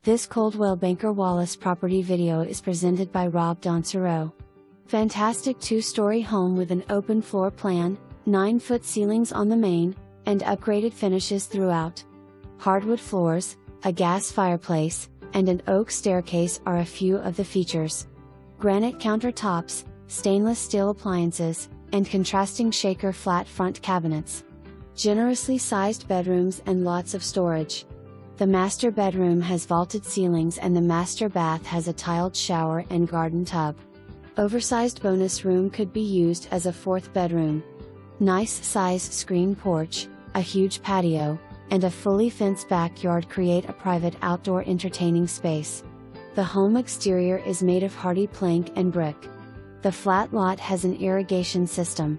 This Coldwell Banker Wallace property video is presented by Rob Doncereau. Fantastic two-story home with an open floor plan, 9-foot ceilings on the main, and upgraded finishes throughout. Hardwood floors, a gas fireplace, and an oak staircase are a few of the features. Granite countertops, stainless steel appliances, and contrasting shaker flat front cabinets. Generously sized bedrooms and lots of storage. The master bedroom has vaulted ceilings and the master bath has a tiled shower and garden tub. Oversized bonus room could be used as a fourth bedroom. Nice size screen porch, a huge patio, and a fully fenced backyard create a private outdoor entertaining space. The home exterior is made of hardie plank and brick. The flat lot has an irrigation system.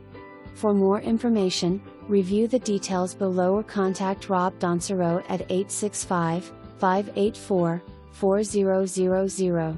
For more information, review the details below or contact Rob Doncereau at 865-584-4000.